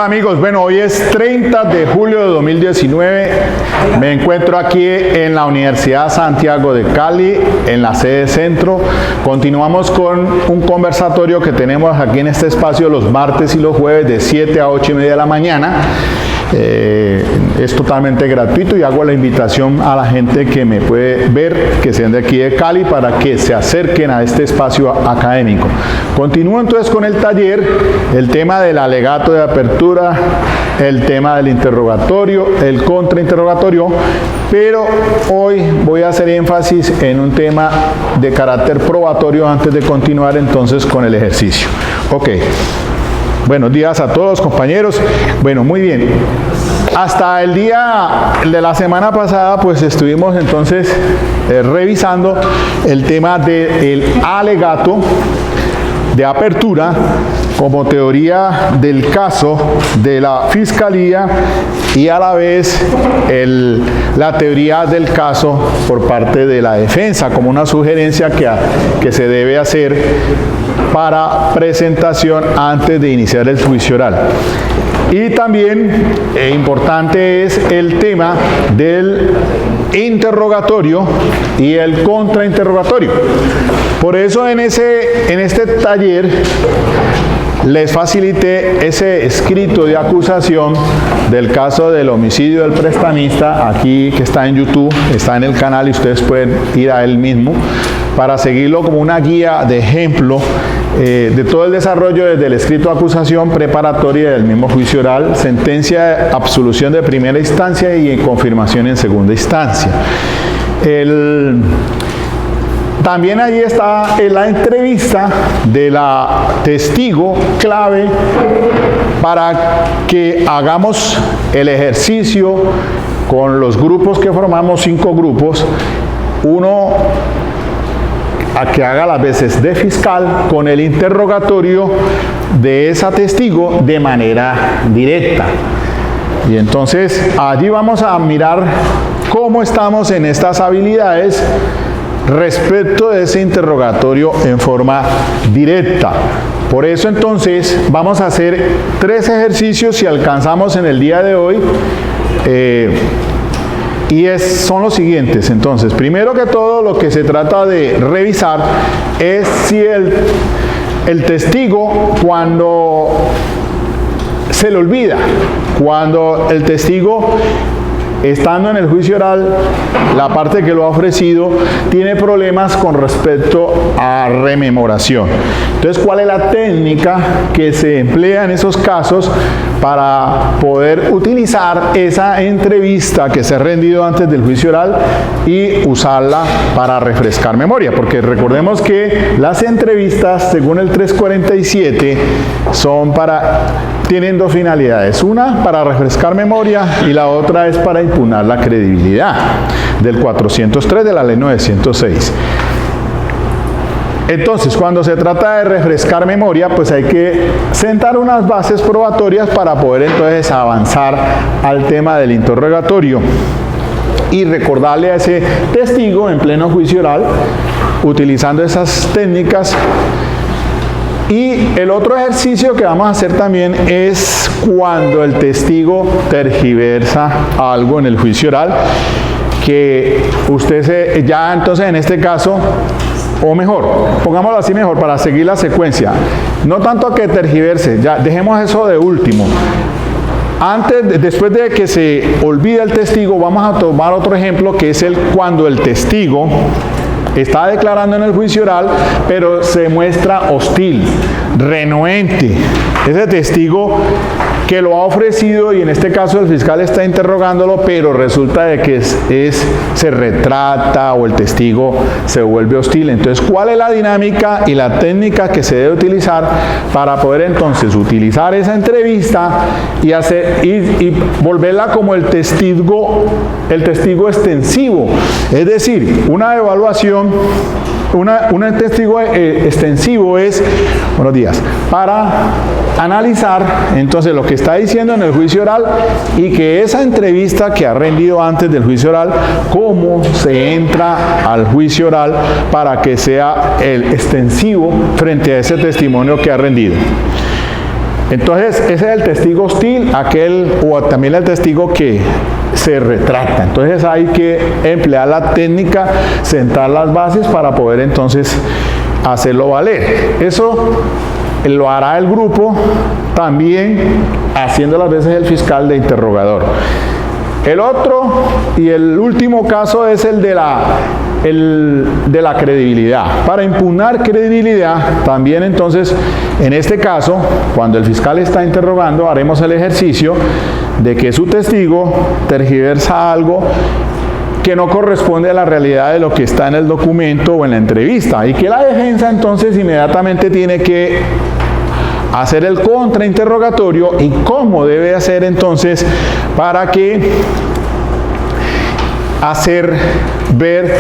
Hola amigos, bueno, hoy es 30 de julio de 2019, me encuentro aquí en la Universidad Santiago de Cali, en la sede centro. Continuamos con un conversatorio que tenemos aquí en este espacio los martes y los jueves de 7 a 8 y media de la mañana. Es totalmente gratuito y hago la invitación a la gente que me puede ver, que sean de aquí de Cali, para que se acerquen a este espacio académico. Continúo entonces con el taller, el tema del alegato de apertura, el tema del interrogatorio, el contrainterrogatorio, pero hoy voy a hacer énfasis en un tema de carácter probatorio antes de continuar entonces con el ejercicio. Ok. Buenos días a todos, compañeros. Bueno, muy bien. Hasta el día de la semana pasada, pues estuvimos entonces revisando el tema del alegato de apertura como teoría del caso de la Fiscalía y a la vez la teoría del caso por parte de la defensa como una sugerencia que se debe hacer para presentación antes de iniciar el juicio oral. Y también importante es el tema del interrogatorio y el contrainterrogatorio. Por eso en este taller les facilité ese escrito de acusación del caso del homicidio del prestamista, aquí que está en YouTube, está en el canal y ustedes pueden ir a él mismo para seguirlo como una guía de ejemplo de todo el desarrollo desde el escrito de acusación preparatoria del mismo juicio oral, sentencia de absolución de primera instancia y confirmación en segunda instancia. También ahí está la entrevista de la testigo clave para que hagamos el ejercicio con los grupos que formamos, 5 grupos, uno a que haga las veces de fiscal con el interrogatorio de esa testigo de manera directa. Y entonces allí vamos a mirar cómo estamos en estas habilidades respecto de ese interrogatorio en forma directa. Por eso entonces vamos a hacer 3 ejercicios si alcanzamos en el día de hoy. Son los siguientes. Entonces, primero que todo, lo que se trata de revisar es si el testigo, cuando se le olvida, cuando el testigo, estando en el juicio oral, la parte que lo ha ofrecido, tiene problemas con respecto a rememoración. Entonces, ¿cuál es la técnica que se emplea en esos casos para poder utilizar esa entrevista que se ha rendido antes del juicio oral y usarla para refrescar memoria? Porque recordemos que las entrevistas, según el 347, tienen 2 finalidades. Una, para refrescar memoria, y la otra es para impugnar la credibilidad del 403 de la ley 906. Entonces, cuando se trata de refrescar memoria, pues hay que sentar unas bases probatorias para poder entonces avanzar al tema del interrogatorio y recordarle a ese testigo en pleno juicio oral, utilizando esas técnicas. Y el otro ejercicio que vamos a hacer también es cuando el testigo tergiversa algo en el juicio oral, que usted ya entonces en este caso, o mejor, pongámoslo así mejor para seguir la secuencia, no tanto que tergiverse, ya dejemos eso de último. Después de que se olvida el testigo, vamos a tomar otro ejemplo que es cuando el testigo está declarando en el juicio oral, pero se muestra hostil, renuente. Ese testigo que lo ha ofrecido, y en este caso el fiscal está interrogándolo, pero resulta de que se retrata o el testigo se vuelve hostil. Entonces, ¿cuál es la dinámica y la técnica que se debe utilizar para poder entonces utilizar esa entrevista y volverla como el testigo extensivo? Es decir, una evaluación, un testigo extensivo es, buenos días, para analizar entonces lo que está diciendo en el juicio oral y que esa entrevista que ha rendido antes del juicio oral, cómo se entra al juicio oral para que sea el extensivo frente a ese testimonio que ha rendido. Entonces, ese es el testigo hostil, o también el testigo que se retracta. Entonces hay que emplear la técnica, sentar las bases para poder entonces hacerlo valer. Eso lo hará el grupo también haciendo las veces el fiscal de interrogador. El otro y el último caso es el de la credibilidad. Para impugnar credibilidad, también entonces, en este caso, cuando el fiscal está interrogando, haremos el ejercicio de que su testigo tergiversa algo que no corresponde a la realidad de lo que está en el documento o en la entrevista, y que la defensa entonces inmediatamente tiene que hacer el contrainterrogatorio y cómo debe hacer entonces para que hacer ver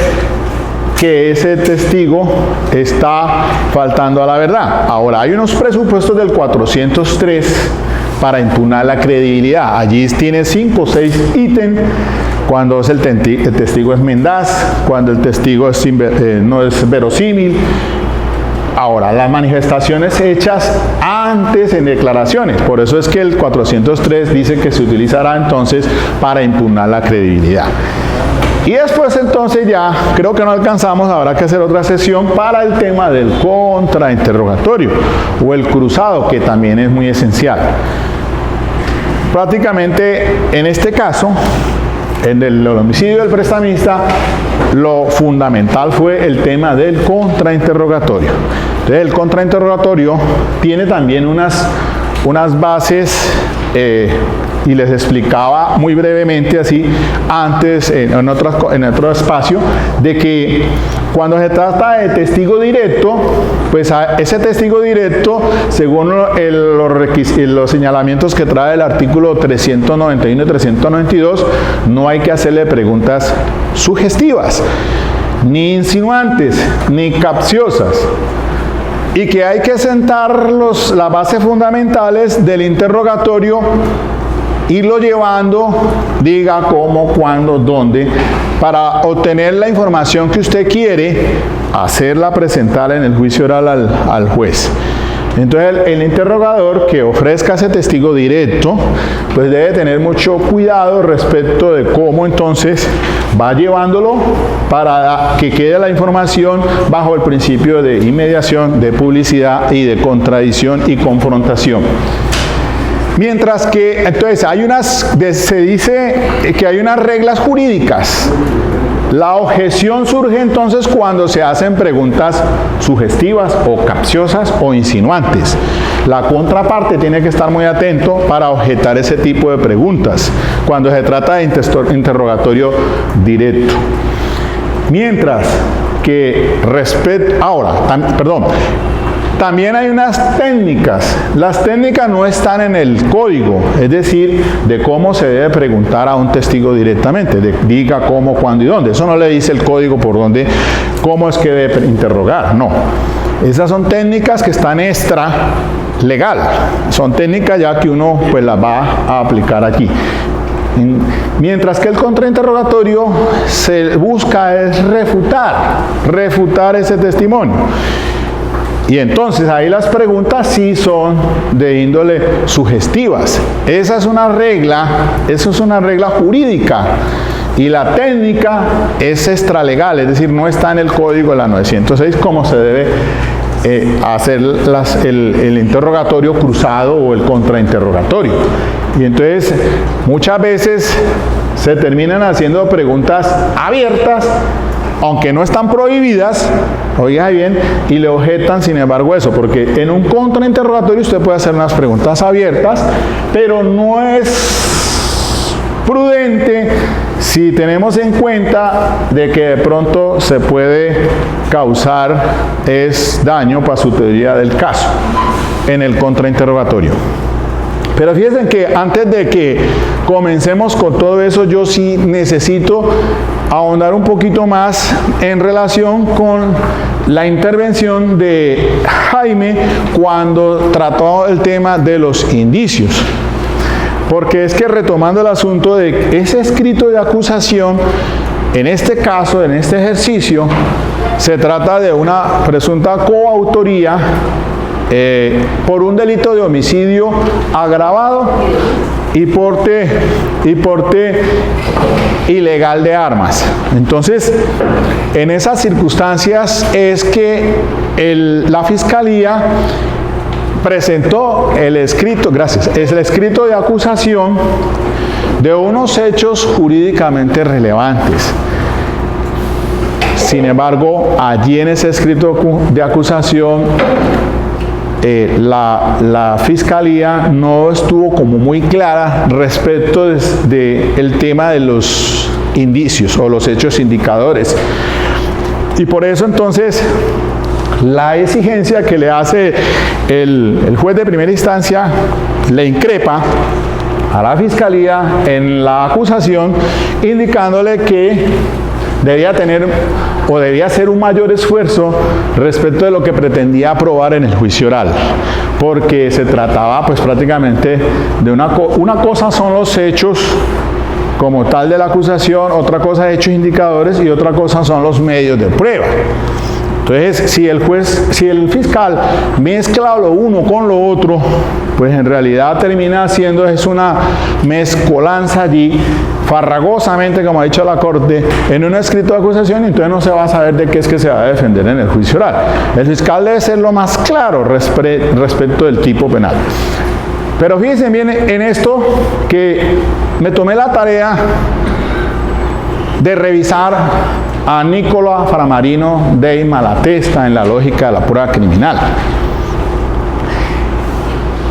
que ese testigo está faltando a la verdad. Ahora, hay unos presupuestos del 403 para impugnar la credibilidad. Allí tiene 5 o 6 ítems. Cuando el testigo es mendaz, cuando el testigo no es verosímil. Ahora, las manifestaciones hechas antes en declaraciones. Por eso es que el 403 dice que se utilizará entonces para impugnar la credibilidad. Y después entonces ya, creo que no alcanzamos, habrá que hacer otra sesión para el tema del contrainterrogatorio o el cruzado, que también es muy esencial. Prácticamente en este caso, en el homicidio del prestamista, lo fundamental fue el tema del contrainterrogatorio. Entonces, el contrainterrogatorio tiene también unas bases, y les explicaba muy brevemente así antes en otro espacio, de que cuando se trata de testigo directo, pues a ese testigo directo, según los señalamientos que trae el artículo 391 y 392, no hay que hacerle preguntas sugestivas, ni insinuantes, ni capciosas, y que hay que sentar las bases fundamentales del interrogatorio, irlo llevando, diga cómo, cuándo, dónde, para obtener la información que usted quiere, hacerla presentar en el juicio oral al juez. Entonces, el interrogador que ofrezca ese testigo directo, pues debe tener mucho cuidado respecto de cómo entonces va llevándolo para que quede la información bajo el principio de inmediación, de publicidad y de contradicción y confrontación. Mientras que, entonces, se dice que hay unas reglas jurídicas. La objeción surge entonces cuando se hacen preguntas sugestivas o capciosas o insinuantes. La contraparte tiene que estar muy atento para objetar ese tipo de preguntas cuando se trata de interrogatorio directo. Mientras que también hay unas técnicas. Las técnicas no están en el código, es decir, de cómo se debe preguntar a un testigo directamente, de diga cómo, cuándo y dónde. Eso no le dice el código por dónde, cómo es que debe interrogar, no. Esas son técnicas que están extra legal. Son técnicas ya que uno pues las va a aplicar aquí. Mientras que el contrainterrogatorio se busca es refutar ese testimonio. Y entonces ahí las preguntas sí son de índole sugestivas. Esa es una regla jurídica. Y la técnica es extralegal, es decir, no está en el código de la 906 cómo se debe hacer el interrogatorio cruzado o el contrainterrogatorio. Y entonces muchas veces se terminan haciendo preguntas abiertas, aunque no están prohibidas, oiga bien, y le objetan sin embargo eso, porque en un contrainterrogatorio usted puede hacer unas preguntas abiertas, pero no es prudente si tenemos en cuenta de que de pronto se puede causar daño para su teoría del caso en el contrainterrogatorio. Pero fíjense que antes de que comencemos con todo eso, yo sí necesito ahondar un poquito más en relación con la intervención de Jaime cuando trató el tema de los indicios. Porque es que retomando el asunto de ese escrito de acusación, en este caso, en este ejercicio, se trata de una presunta coautoría por un delito de homicidio agravado y porte ilegal de armas. Entonces, en esas circunstancias es que la Fiscalía presentó el escrito de acusación de unos hechos jurídicamente relevantes. Sin embargo, allí en ese escrito de acusación, la Fiscalía no estuvo como muy clara respecto del tema de los indicios o los hechos indicadores. Y por eso entonces la exigencia que le hace el juez de primera instancia le increpa a la Fiscalía en la acusación, indicándole que debía tener o debía hacer un mayor esfuerzo respecto de lo que pretendía probar en el juicio oral, porque se trataba pues prácticamente de una cosa son los hechos como tal de la acusación, otra cosa hechos indicadores y otra cosa son los medios de prueba. Entonces, si el fiscal mezcla lo uno con lo otro, pues en realidad termina haciendo una mezcolanza allí, farragosamente, como ha dicho la Corte, en un escrito de acusación, y entonces no se va a saber de qué es que se va a defender en el juicio oral. El fiscal debe ser lo más claro respecto del tipo penal. Pero fíjense bien en esto, que me tomé la tarea de revisar a Nicola Framarino Dei Malatesta en la lógica de la prueba criminal.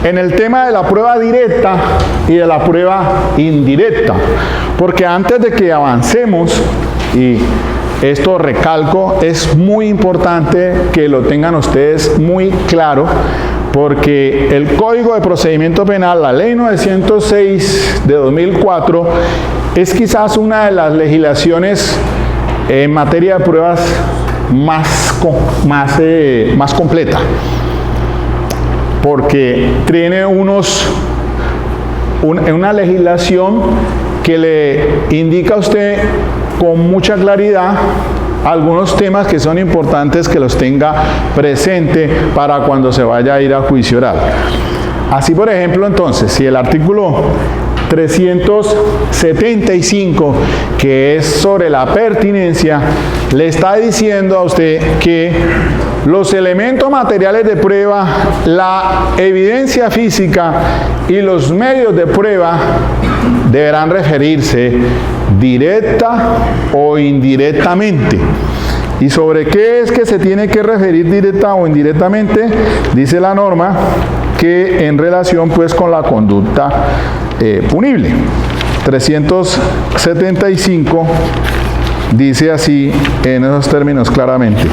En el tema de la prueba directa y de la prueba indirecta, porque antes de que avancemos, y esto recalco, es muy importante que lo tengan ustedes muy claro, porque el Código de Procedimiento Penal, la Ley 906 de 2004, es quizás una de las legislaciones en materia de pruebas más completa, porque tiene una legislación que le indica a usted con mucha claridad algunos temas que son importantes que los tenga presente para cuando se vaya a ir a juicio oral. Así, por ejemplo, entonces, si el artículo 375, que es sobre la pertinencia, le está diciendo a usted que los elementos materiales de prueba, la evidencia física y los medios de prueba deberán referirse directa o indirectamente. ¿Y sobre qué es que se tiene que referir directa o indirectamente? Dice la norma que en relación pues con la conducta punible. 375 dice así en esos términos claramente.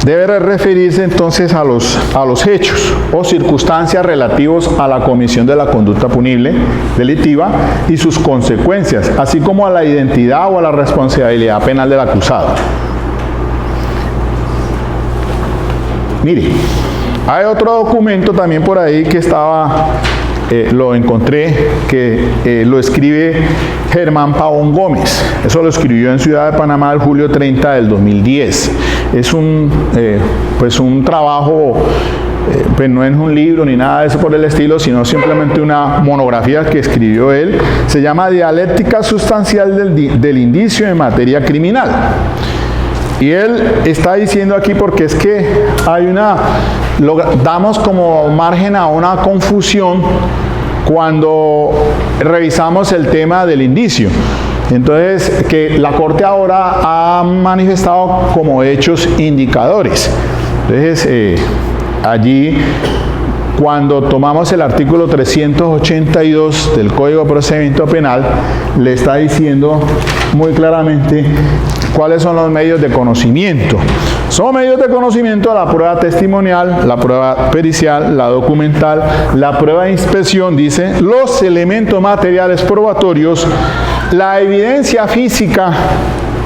Debe referirse entonces a los hechos o circunstancias relativos a la comisión de la conducta punible, delictiva, y sus consecuencias, así como a la identidad o a la responsabilidad penal del acusado. Mire, hay otro documento también por ahí que lo encontré, que lo escribe Germán Pavón Gómez. Eso lo escribió en Ciudad de Panamá el julio 30 del 2010. Es un trabajo, pues no es un libro ni nada de eso por el estilo, sino simplemente una monografía que escribió él. Se llama Dialéctica Sustancial del Indicio en Materia Criminal. Y él está diciendo aquí, porque es que damos como margen a una confusión cuando revisamos el tema del indicio. Entonces, que la Corte ahora ha manifestado como hechos indicadores. Entonces, allí, cuando tomamos el artículo 382 del Código de Procedimiento Penal, le está diciendo muy claramente cuáles son los medios de conocimiento. Son medios de conocimiento la prueba testimonial, la prueba pericial, la documental, la prueba de inspección, dice, los elementos materiales probatorios, la evidencia física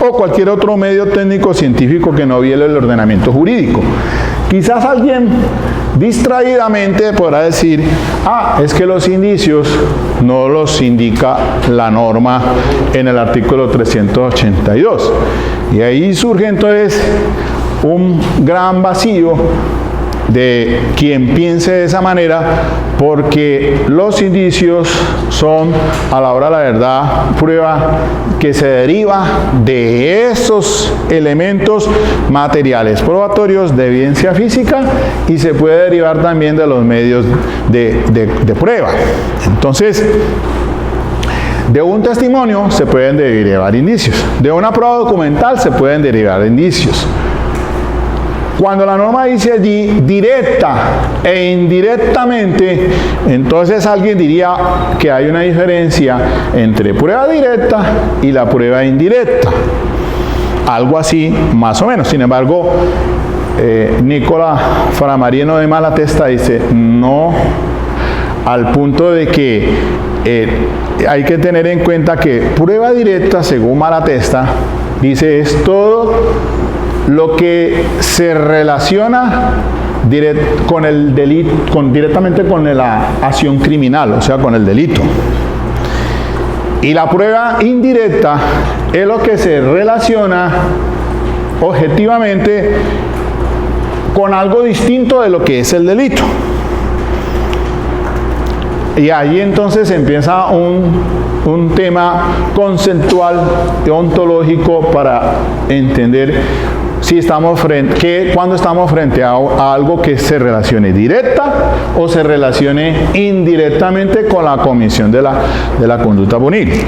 o cualquier otro medio técnico científico que no viole el ordenamiento jurídico. Quizás alguien distraídamente podrá decir, es que los indicios no los indica la norma en el artículo 382. Y ahí surge entonces un gran vacío de quien piense de esa manera, porque los indicios son, a la hora de la verdad, prueba que se deriva de esos elementos materiales probatorios de evidencia física y se puede derivar también de los medios de prueba. Entonces, de un testimonio se pueden derivar indicios, de una prueba documental se pueden derivar indicios. Cuando la norma dice allí directa e indirectamente, entonces alguien diría que hay una diferencia entre prueba directa y la prueba indirecta. Algo así, más o menos. Sin embargo, Nicola Framarino de Malatesta dice, no, al punto de que hay que tener en cuenta que prueba directa, según Malatesta, dice, es todo lo que se relaciona con el delito, directamente con la acción criminal, o sea, con el delito. Y la prueba indirecta es lo que se relaciona objetivamente con algo distinto de lo que es el delito. Y ahí entonces empieza un tema conceptual, ontológico, para entender si cuando estamos frente a algo que se relacione directa o se relacione indirectamente con la comisión de la conducta punible.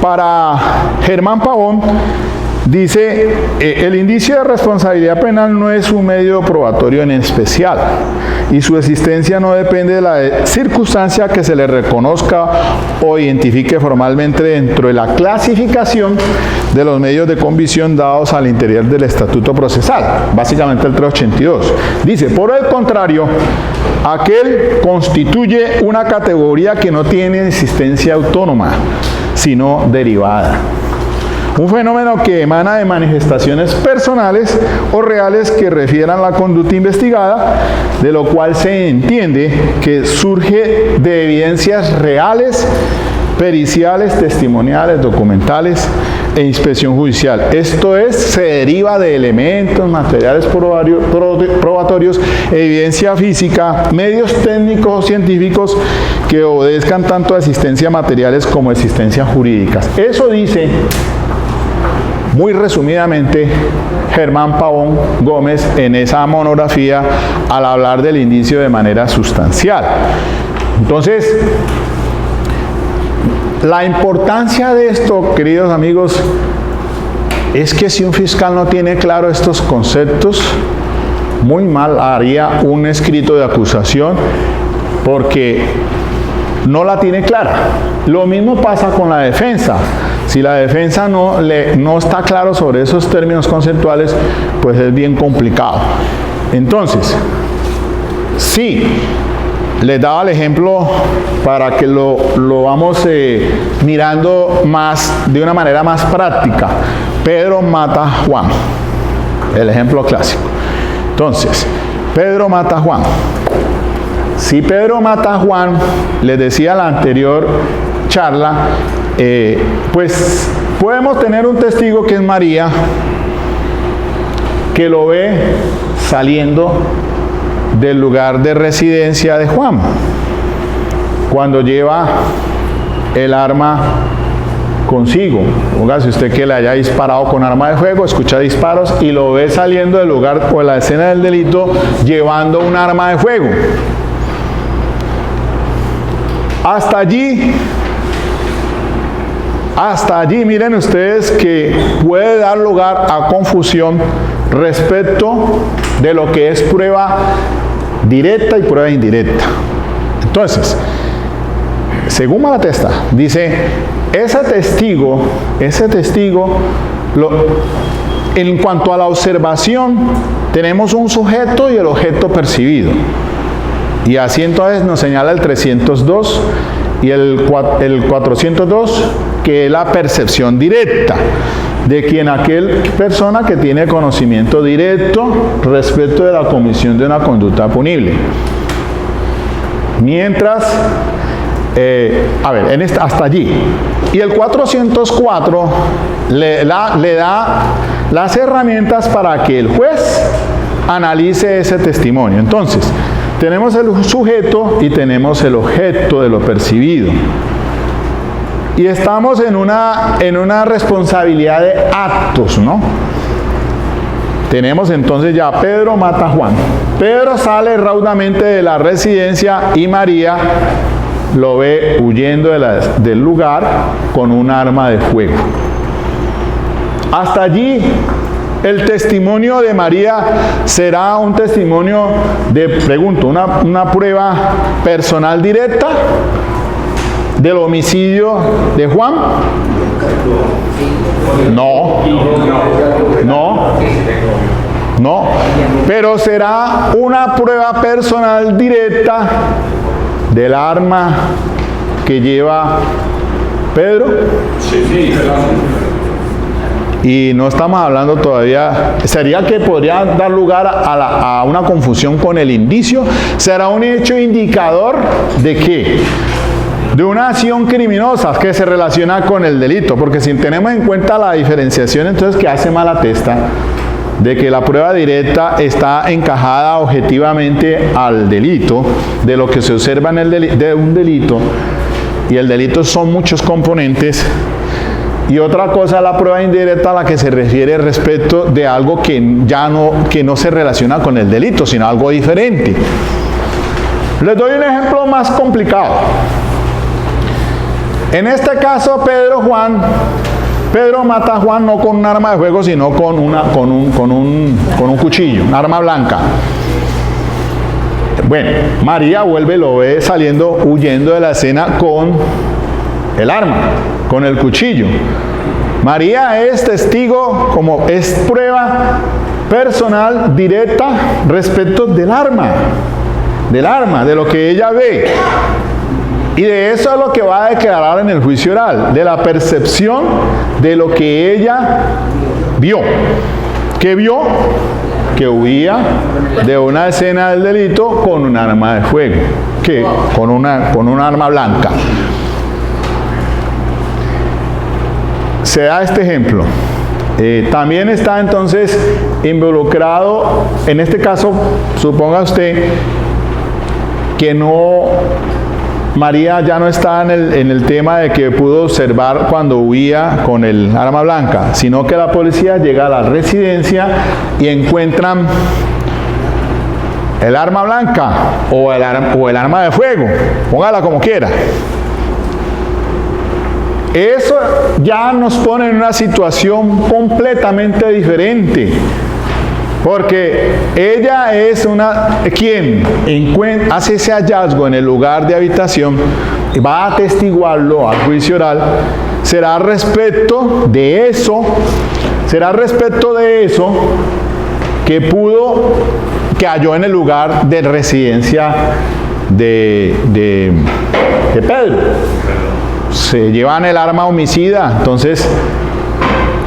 Para Germán Pavón, dice, el indicio de responsabilidad penal no es un medio probatorio en especial y su existencia no depende de la circunstancia que se le reconozca o identifique formalmente dentro de la clasificación de los medios de convicción dados al interior del Estatuto Procesal, básicamente el 382. Dice, por el contrario, aquel constituye una categoría que no tiene existencia autónoma, sino derivada. Un fenómeno que emana de manifestaciones personales o reales que refieran la conducta investigada, de lo cual se entiende que surge de evidencias reales, periciales, testimoniales, documentales e inspección judicial. Esto es, se deriva de elementos materiales probatorios, evidencia física, medios técnicos o científicos que obedezcan tanto a existencias materiales como a existencias jurídicas. Eso dice, muy resumidamente, Germán Pavón Gómez en esa monografía al hablar del indicio de manera sustancial. Entonces, la importancia de esto, queridos amigos, es que si un fiscal no tiene claro estos conceptos, muy mal haría un escrito de acusación porque no la tiene clara. Lo mismo pasa con la defensa. Si la defensa no está claro sobre esos términos conceptuales, pues es bien complicado. Entonces, sí, les daba el ejemplo para que lo vamos mirando de una manera más práctica. Pedro mata a Juan, el ejemplo clásico. Entonces, Pedro mata a Juan. Si Pedro mata a Juan, les decía en la anterior charla, pues podemos tener un testigo que es María, que lo ve saliendo del lugar de residencia de Juan, cuando lleva el arma consigo. Póngase usted que le haya disparado con arma de fuego, escucha disparos y lo ve saliendo del lugar o de la escena del delito llevando un arma de fuego. Hasta allí, miren ustedes que puede dar lugar a confusión respecto de lo que es prueba directa y prueba indirecta. Entonces, según Malatesta, dice, ese testigo, en cuanto a la observación, tenemos un sujeto y el objeto percibido. Y así entonces nos señala el 302 y el 402, que es la percepción directa de aquel persona que tiene conocimiento directo respecto de la comisión de una conducta punible. Mientras, hasta allí. Y el 404 le da las herramientas para que el juez analice ese testimonio. Entonces, tenemos el sujeto y tenemos el objeto de lo percibido. Y estamos en una responsabilidad de actos, ¿no? Tenemos entonces ya Pedro mata a Juan. Pedro sale raudamente de la residencia y María lo ve huyendo del lugar con un arma de fuego. Hasta allí el testimonio de María será un testimonio de, pregunto, una prueba personal directa del homicidio de Juan. No, pero será una prueba personal directa del arma que lleva Pedro. Y no estamos hablando todavía, sería que podría dar lugar a una confusión con el indicio. ¿Será un hecho indicador de qué? De una acción criminosa que se relaciona con el delito, porque si tenemos en cuenta la diferenciación, entonces que hace mala testa de que la prueba directa está encajada objetivamente al delito, de lo que se observa en de un delito, y el delito son muchos componentes, y otra cosa es la prueba indirecta a la que se refiere respecto de algo que no se relaciona con el delito, sino algo diferente. Les doy un ejemplo más complicado. En este caso, Pedro mata a Juan no con un arma de fuego, sino con un cuchillo, un arma blanca. Bueno, María lo ve saliendo, huyendo de la escena con el arma, con el cuchillo. María es testigo, como es prueba personal directa respecto del arma, de lo que ella ve. Y de eso es lo que va a declarar en el juicio oral, de la percepción de lo que ella vio. ¿Qué vio? Que huía de una escena del delito con un arma de fuego, con un arma blanca. Se da este ejemplo. También está entonces involucrado, en este caso, suponga usted que María ya no está en el tema de que pudo observar cuando huía con el arma blanca, sino que la policía llega a la residencia y encuentran el arma blanca o el arma de fuego, póngala como quiera. Eso ya nos pone en una situación completamente diferente. Porque ella es quien hace ese hallazgo en el lugar de habitación y va a atestiguarlo al juicio oral, será respecto de eso que halló en el lugar de residencia de Pedro. Se llevan el arma homicida, entonces,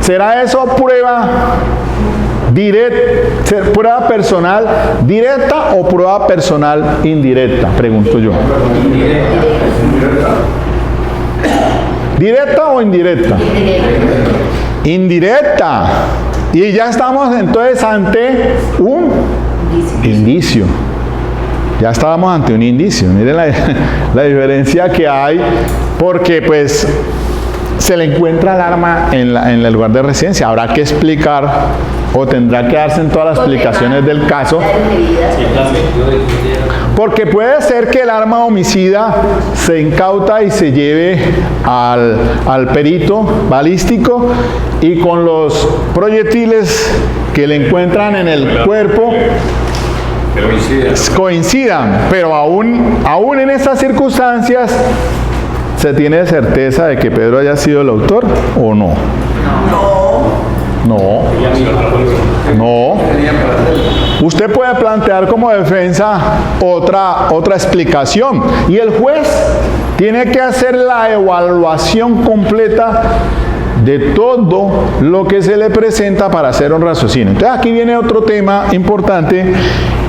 ¿será eso prueba personal directa o prueba personal indirecta? Pregunto yo. ¿Directa o indirecta? Indirecta. Y ya estamos entonces ante un indicio. Ya estábamos ante un indicio. Miren la diferencia que hay, porque pues se le encuentra el arma en el lugar de residencia. Habrá que explicar, o tendrá que darse en todas las explicaciones del caso, porque puede ser que el arma homicida se incauta y se lleve al perito balístico, y con los proyectiles que le encuentran en el cuerpo coincidan, pero aún en esas circunstancias ¿se tiene certeza de que Pedro haya sido el autor o no? No. Usted puede plantear como defensa otra explicación, y el juez tiene que hacer la evaluación completa de todo lo que se le presenta para hacer un raciocinio. Entonces aquí viene otro tema importante,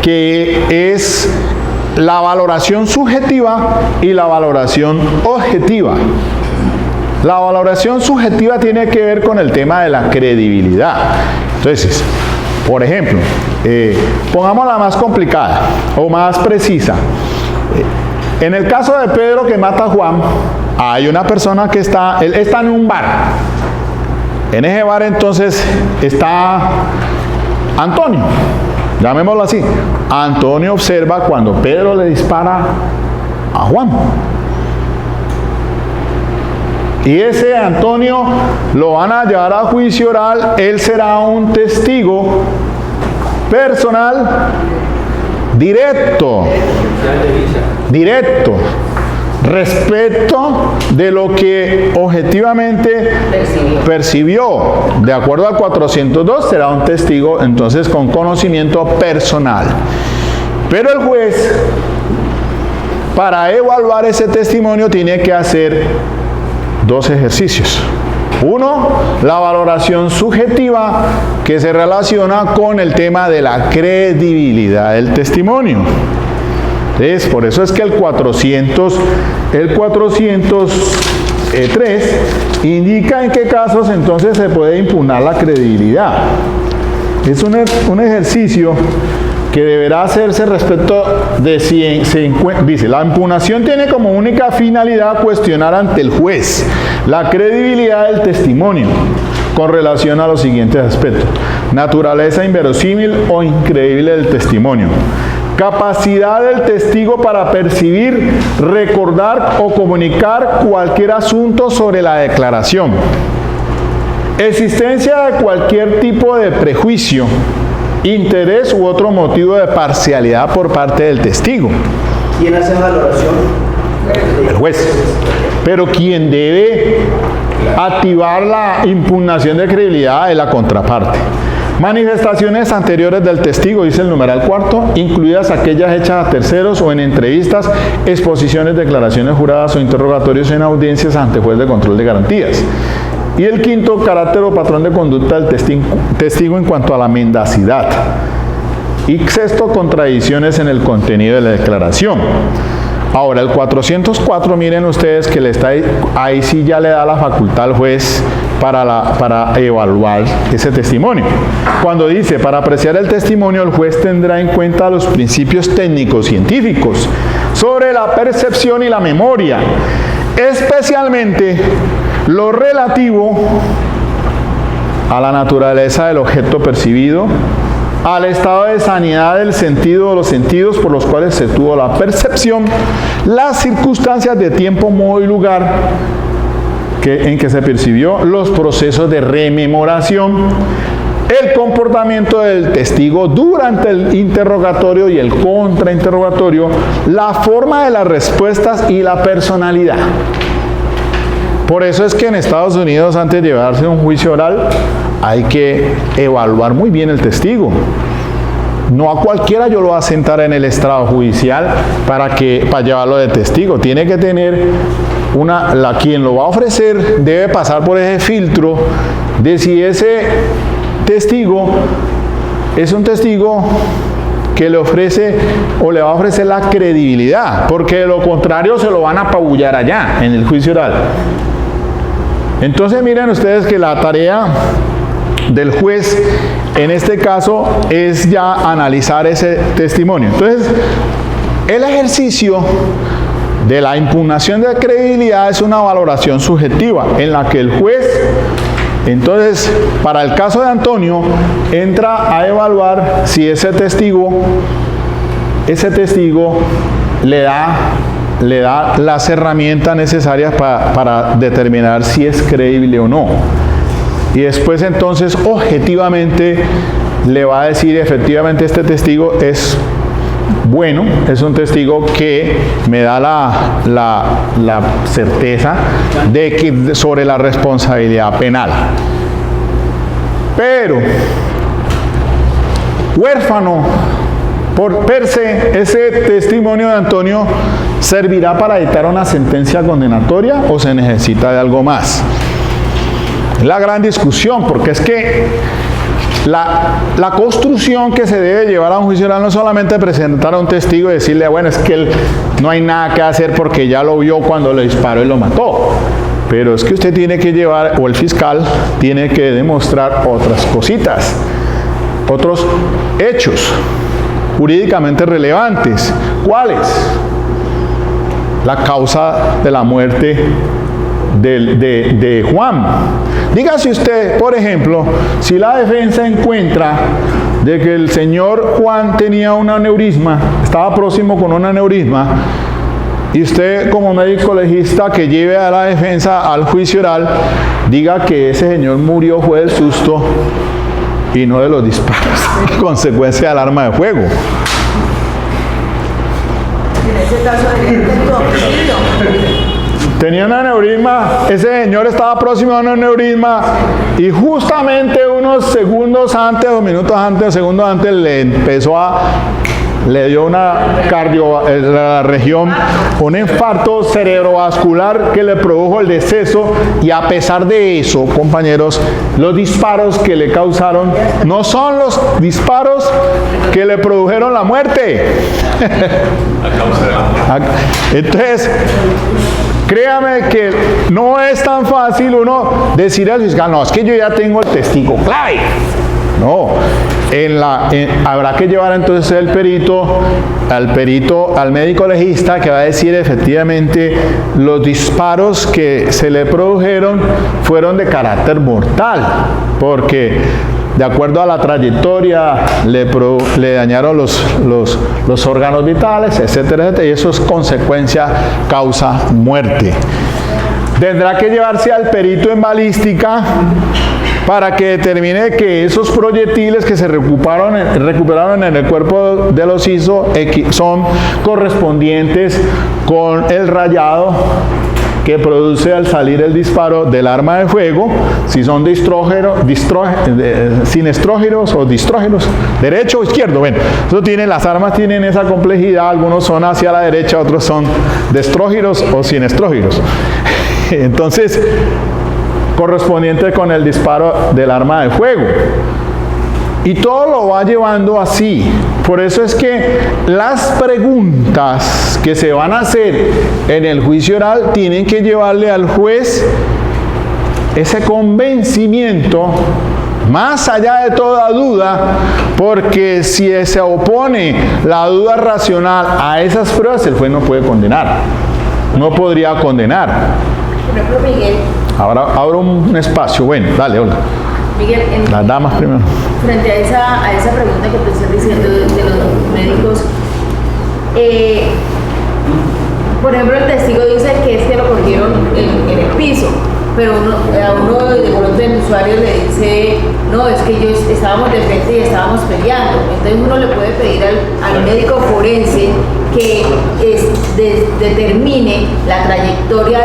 que es la valoración subjetiva y la valoración objetiva. La valoración subjetiva tiene que ver con el tema de la credibilidad. Entonces, por ejemplo, Pongámosla más complicada o más precisa. En el caso de Pedro que mata a Juan, hay una persona que él está en un bar. En ese bar entonces está Antonio, llamémoslo así. Antonio observa cuando Pedro le dispara a Juan. Y ese Antonio lo van a llevar a juicio oral, él será un testigo personal directo respecto de lo que objetivamente percibió. De acuerdo al 402 será un testigo entonces con conocimiento personal. Pero el juez, para evaluar ese testimonio, tiene que hacer dos ejercicios. Uno, la valoración subjetiva que se relaciona con el tema de la credibilidad del testimonio. Entonces, por eso es que el 403 indica en qué casos entonces se puede impugnar la credibilidad. Es un ejercicio que deberá hacerse respecto de si se encuentra, dice, la impugnación tiene como única finalidad cuestionar ante el juez la credibilidad del testimonio con relación a los siguientes aspectos: naturaleza inverosímil o increíble del testimonio, capacidad del testigo para percibir, recordar o comunicar cualquier asunto sobre la declaración, existencia de cualquier tipo de prejuicio, interés u otro motivo de parcialidad por parte del testigo. ¿Quién hace esa valoración? El juez. Pero quien debe activar la impugnación de credibilidad es la contraparte. Manifestaciones anteriores del testigo, dice el numeral cuarto, incluidas aquellas hechas a terceros o en entrevistas, exposiciones, declaraciones juradas o interrogatorios en audiencias ante juez de control de garantías. Y el quinto, carácter o patrón de conducta del testigo en cuanto a la mendacidad. Y sexto, contradicciones en el contenido de la declaración. Ahora, el 404, miren ustedes que ahí sí ya le da la facultad al juez para evaluar ese testimonio. Cuando dice, para apreciar el testimonio, el juez tendrá en cuenta los principios técnicos científicos sobre la percepción y la memoria, especialmente lo relativo a la naturaleza del objeto percibido, al estado de sanidad del sentido o los sentidos por los cuales se tuvo la percepción, las circunstancias de tiempo, modo y lugar en que se percibió, los procesos de rememoración, el comportamiento del testigo durante el interrogatorio y el contrainterrogatorio, la forma de las respuestas y la personalidad. Por eso es que en Estados Unidos, antes de llevarse un juicio oral, hay que evaluar muy bien el testigo. No a cualquiera yo lo voy a sentar en el estrado judicial para llevarlo de testigo. Tiene que tener quien lo va a ofrecer debe pasar por ese filtro de si ese testigo es un testigo que le ofrece o le va a ofrecer la credibilidad, porque de lo contrario se lo van a apabullar allá en el juicio oral. Entonces miren ustedes que la tarea del juez en este caso es ya analizar ese testimonio. Entonces, el ejercicio de la impugnación de credibilidad es una valoración subjetiva en la que el juez, entonces, para el caso de Antonio, entra a evaluar si ese testigo le da las herramientas necesarias para determinar si es creíble o no. Y después entonces objetivamente le va a decir efectivamente este testigo es bueno, es un testigo que me da la certeza de que sobre la responsabilidad penal. Pero huérfano por per se, ese testimonio de Antonio servirá para dictar una sentencia condenatoria o se necesita de algo más. Es la gran discusión, porque es que la construcción que se debe llevar a un juicio oral no es solamente presentar a un testigo y decirle, bueno, es que no hay nada que hacer porque ya lo vio cuando le disparó y lo mató. Pero es que usted tiene que llevar, o el fiscal tiene que demostrar otras cositas. otros hechos jurídicamente relevantes. ¿Cuáles? La causa de la muerte de Juan. Dígase usted, por ejemplo, si la defensa encuentra de que el señor Juan tenía un aneurisma, estaba próximo con un aneurisma, y usted como médico legista que lleve a la defensa al juicio oral, diga que ese señor murió fue del susto y no de los disparos, consecuencia del arma de fuego. En ese caso tenía un aneurisma, ese señor estaba próximo a un aneurisma y justamente unos segundos antes o minutos antes o segundos antes le dio una la región, un infarto cerebrovascular que le produjo el deceso, y a pesar de eso, compañeros, los disparos que le causaron no son los disparos que le produjeron la muerte. Entonces, créame que no es tan fácil uno decir al fiscal, no, es que yo ya tengo el testigo clave. No, habrá que llevar entonces al médico legista, que va a decir efectivamente los disparos que se le produjeron fueron de carácter mortal, porque de acuerdo a la trayectoria le dañaron los órganos vitales, etcétera, etcétera, y eso es consecuencia, causa muerte. Tendrá que llevarse al perito en balística para que determine que esos proyectiles que se recuperaron en el cuerpo de los ISO son correspondientes con el rayado que produce al salir el disparo del arma de fuego, si son sinestrógenos o distrógenos, derecho o izquierdo. Bueno, las armas tienen esa complejidad, algunos son hacia la derecha, otros son destrógenos o sinestrógenos. Entonces, correspondiente con el disparo del arma de fuego. Y todo lo va llevando así. Por eso es que las preguntas que se van a hacer en el juicio oral tienen que llevarle al juez ese convencimiento, más allá de toda duda, porque si se opone la duda racional a esas pruebas, el juez no puede condenar. No podría condenar. Por ejemplo, Miguel. Ahora abro un espacio. Bueno, dale, hola. Miguel, las damas primero. Frente a esa pregunta que te estás diciendo de los médicos, por ejemplo, el testigo dice que es que lo cogieron en el piso, pero a uno de pronto el usuario le dice, no, es que estábamos de frente y estábamos peleando. Entonces uno le puede pedir al médico forense que determine la trayectoria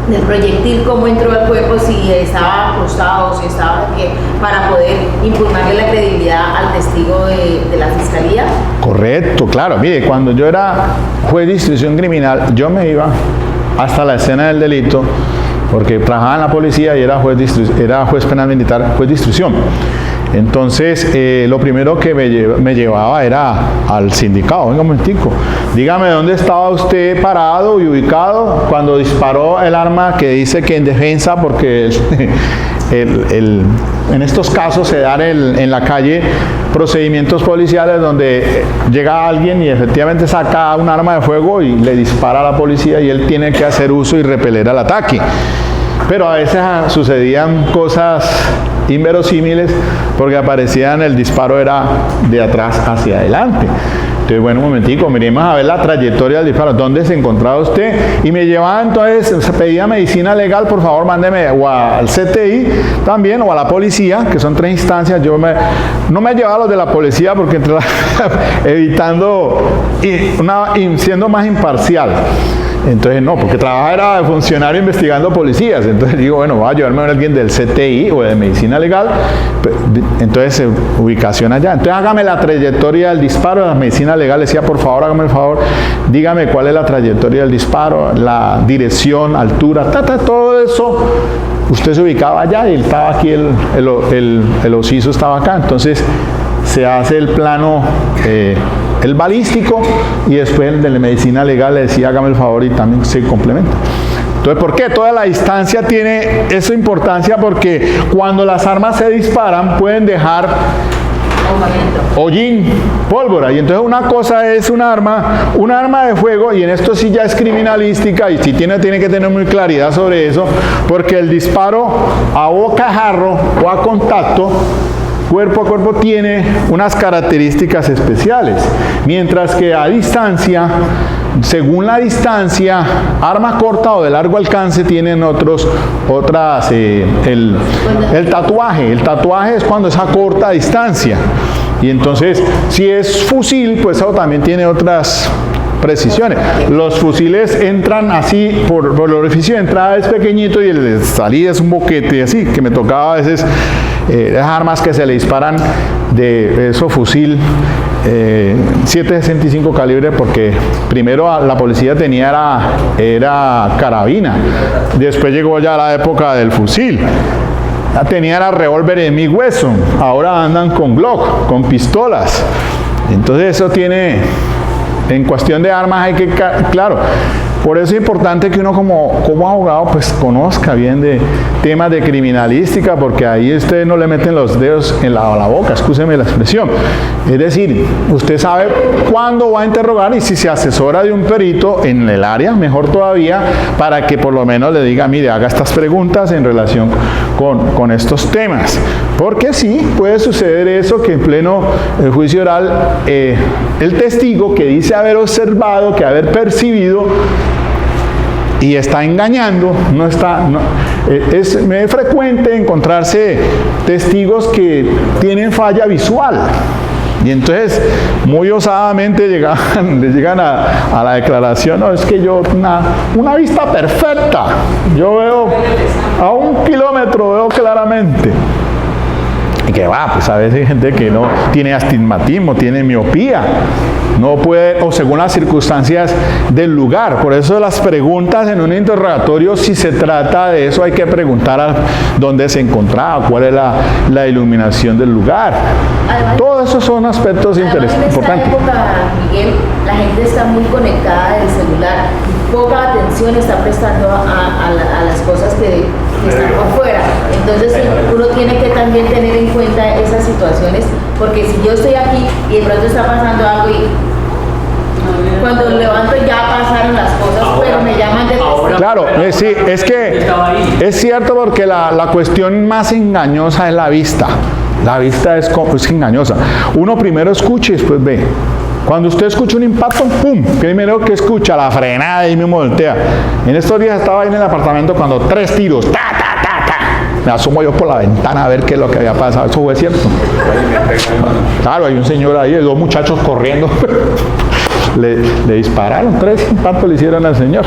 del proyectil, cómo entró al cuerpo, si estaba acostado, si estaba para poder impugnarle la credibilidad al testigo de la fiscalía. Correcto, claro. Mire, cuando yo era juez de instrucción criminal, yo me iba hasta la escena del delito, porque trabajaba en la policía y era juez penal militar, juez de instrucción. Entonces, lo primero que me llevaba era al sindicado. Venga un momentico, dígame dónde estaba usted parado y ubicado cuando disparó el arma que dice que en defensa, porque en estos casos se dan en la calle procedimientos policiales donde llega alguien y efectivamente saca un arma de fuego y le dispara a la policía y él tiene que hacer uso y repeler al ataque. Pero a veces sucedían cosas inverosímiles porque aparecían, el disparo era de atrás hacia adelante. Entonces, bueno, un momentico, miremos a ver la trayectoria del disparo, dónde se encontraba usted, y me llevaba entonces, pedía medicina legal, por favor, mándeme o al CTI también, o a la policía, que son 3 instancias. No me llevaba a los de la policía porque evitando y siendo más imparcial. Entonces no, porque trabajaba era de funcionario investigando policías. Entonces digo, bueno, voy a llevarme a alguien del CTI o de medicina legal. Entonces, ubicación allá. Entonces hágame la trayectoria del disparo. La medicina legal decía, por favor, hágame el favor, dígame cuál es la trayectoria del disparo, la dirección, altura, todo eso. Usted se ubicaba allá y estaba aquí, el ociso estaba acá. Entonces se hace el plano, el balístico, y después el de la medicina legal le decía, hágame el favor, y también se complementa. Entonces, ¿por qué? Toda la distancia tiene esa importancia porque cuando las armas se disparan pueden dejar hollín, pólvora, y entonces una cosa es un arma de fuego, y en esto sí ya es criminalística y sí tiene que tener muy claridad sobre eso, porque el disparo a bocajarro o a contacto, cuerpo a cuerpo, tiene unas características especiales, mientras que a distancia, según la distancia, arma corta o de largo alcance tienen el tatuaje es cuando es a corta distancia, y entonces si es fusil, pues eso también tiene otras precisiones. Los fusiles entran así, por el orificio de entrada es pequeñito y el de salida es un boquete, así que me tocaba a veces esas armas que se le disparan de eso, fusil 7.65 calibre, porque primero la policía tenía era carabina, después llegó ya la época del fusil. Ya tenía la revólver Smith Wesson, ahora andan con Glock, con pistolas. Entonces eso tiene, en cuestión de armas hay que, claro, por eso es importante que uno como abogado pues conozca bien de temas de criminalística, porque ahí ustedes no le meten los dedos en la boca, excúseme la expresión. Es decir, usted sabe cuándo va a interrogar, y si se asesora de un perito en el área, mejor todavía, para que por lo menos le diga, mire, haga estas preguntas en relación con estos temas. Porque sí, puede suceder eso, que en pleno juicio oral, el testigo que dice haber observado, que haber percibido, y está engañando, es frecuente encontrarse testigos que tienen falla visual, y entonces muy osadamente llegan a la declaración, no, es que yo una vista perfecta, yo veo a 1 kilómetro, veo claramente. Y que va, pues a veces hay gente que no tiene astigmatismo, tiene miopía, no puede, o según las circunstancias del lugar. Por eso las preguntas en un interrogatorio, si se trata de eso, hay que preguntar a dónde se encontraba, cuál es la iluminación del lugar. Además, todos esos son aspectos importantes. En esta época, Miguel, la gente está muy conectada del celular, poca atención está prestando a las cosas que están por fuera. Entonces uno tiene que también tener en cuenta esas situaciones, porque si yo estoy aquí y de pronto está pasando algo y cuando levanto ya pasaron las cosas, pero me llaman de testigo. Claro, sí, es que es cierto, porque la cuestión más engañosa es la vista. La vista es engañosa. Uno primero escucha y después ve. Cuando usted escucha un impacto, ¡pum!, primero que escucha la frenada y mismo voltea. En estos días estaba ahí en el apartamento cuando 3 tiros, ¡ta, ta, ta, ta! Me asomo yo por la ventana a ver qué es lo que había pasado. Eso fue cierto. Claro, hay un señor ahí, 2 muchachos corriendo. Le dispararon, 3 impactos le hicieron al señor.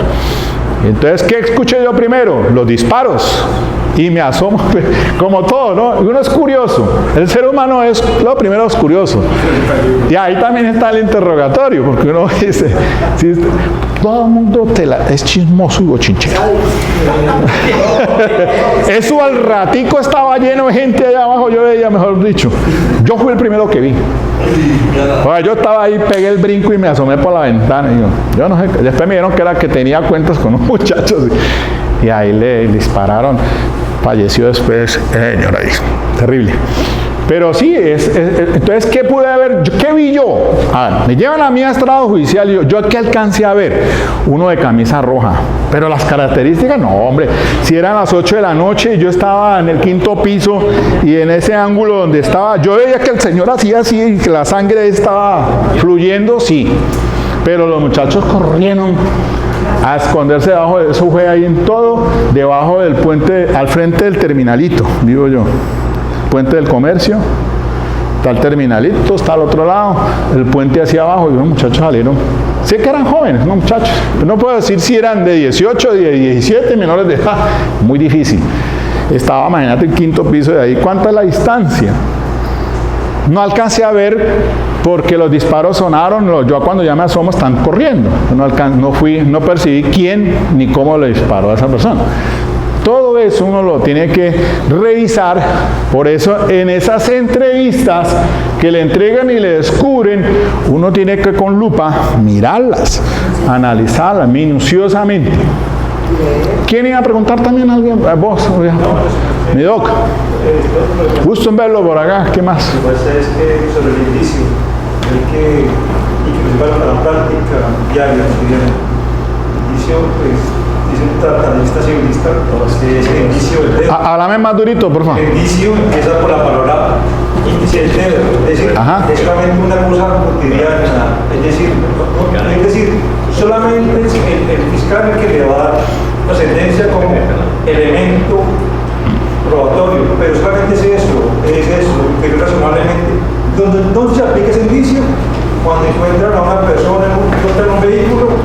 Entonces, ¿qué escuché yo primero? Los disparos. Y me asomo, como todo, ¿no? Uno es curioso. El ser humano es, lo primero es curioso. Y ahí también está el interrogatorio, porque uno dice, si todo el mundo es chismoso y bochinchero. Eso al ratico estaba lleno de gente allá abajo, yo veía, mejor dicho. Yo fui el primero que vi. O sea, yo estaba ahí, pegué el brinco y me asomé por la ventana. Y yo no sé, después me dijeron que era que tenía cuentas con unos muchachos. Y ahí le dispararon. Falleció después, señora, terrible. Pero sí, entonces, ¿qué pude haber? ¿Qué vi yo? A ver, me llevan a mí a estrado judicial y yo ¿qué alcancé a ver? Uno de camisa roja. Pero las características, no, hombre. Si eran las 8 de la noche y yo estaba en el 5º piso y en ese ángulo donde estaba, yo veía que el señor hacía así y que la sangre estaba fluyendo, sí. Pero los muchachos corrieron a esconderse debajo de eso, fue ahí en todo, debajo del puente, al frente del terminalito, digo yo, puente del comercio, está el terminalito, está al otro lado, el puente hacia abajo, y unos muchachos salieron, sé que eran jóvenes, unos muchachos, no puedo decir si eran de 18, de 17, menores de edad, muy difícil, estaba, imagínate, el 5º piso de ahí, ¿cuánta es la distancia? No alcancé a ver porque los disparos sonaron, yo cuando ya me asomo están corriendo, no percibí quién ni cómo le disparó a esa persona. Todo eso uno lo tiene que revisar, por eso en esas entrevistas que le entregan y le descubren, uno tiene que con lupa mirarlas, analizarlas minuciosamente. ¿Quién iba a preguntar también a alguien? Vos, mi doc. Gusto en verlo por acá, ¿qué más? Lo que pasa es que sobre el indicio, hay que llevarlo a la práctica diaria, cotidiana. El indicio, pues, dice un tratadista civilista, que es el indicio del dedo. Háblame más durito, por favor. El indicio empieza por la palabra índice del dedo, es decir, Ajá. es solamente una cosa cotidiana, es decir, solamente el fiscal que le va a dar trascendencia como elemento probatorio, pero solamente es eso, que razonablemente. ¿Dónde se aplica ese indicio? Cuando encuentran a una persona en un vehículo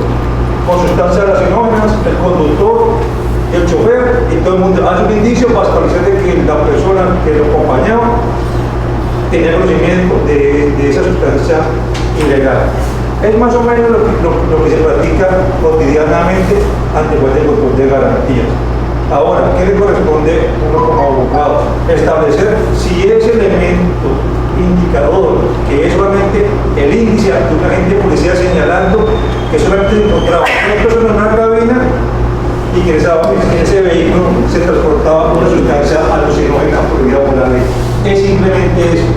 con sustancias alucinógenas, el conductor, el chofer, y todo el mundo hace un indicio para establecer de que la persona que lo acompañaba tenía conocimiento de esa sustancia ilegal. Es más o menos lo que se practica cotidianamente ante el control de garantías. Ahora, ¿qué le corresponde a uno como abogado? Establecer si ese elemento indicador, que es solamente el índice de un agente de policía señalando que solamente se encontraba una persona en una cabina y que en ese vehículo se transportaba una sustancia alucinógena prohibida por la ley. Es simplemente eso.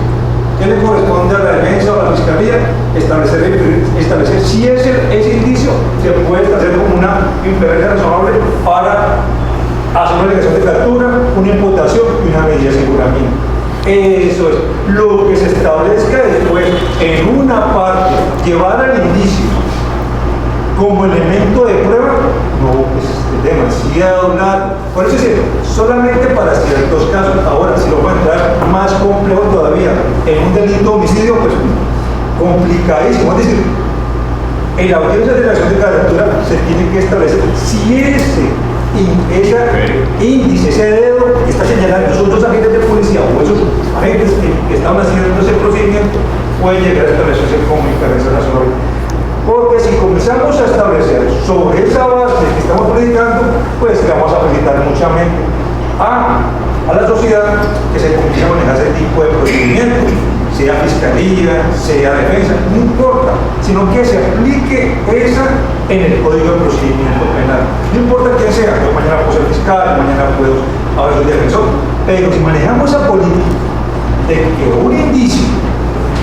¿Qué le corresponde a la defensa o a la fiscalía? Establecer si ese indicio se puede establecer como una inferencia razonable para hacer una alegación de captura, una imputación y una medida de aseguramiento. Eso es. Lo que se establezca después en una parte, llevar al indicio como elemento de prueba, no, pues es demasiado largo. Por eso es solamente para ciertos casos. Ahora, si lo va a entrar más complejo todavía, en un delito de homicidio, pues complicadísimo. Es decir, en la audiencia de la acción de captura se tiene que establecer si ese índice, ese dedo que está señalando esos dos agentes de policía o esos agentes que estaban haciendo ese procedimiento pueden llegar a establecerse como inferencia razonable. Porque si comenzamos a establecer sobre esa base que estamos predicando, pues le vamos a facilitar mucha mente a la sociedad que se comience a manejar ese tipo de procedimientos, sea fiscalía, sea defensa, no importa, sino que se aplique esa en el Código de Procedimiento Penal. No importa quién sea, yo mañana puedo ser fiscal, mañana puedo haber sido defensor, pero si manejamos esa política de que un indicio,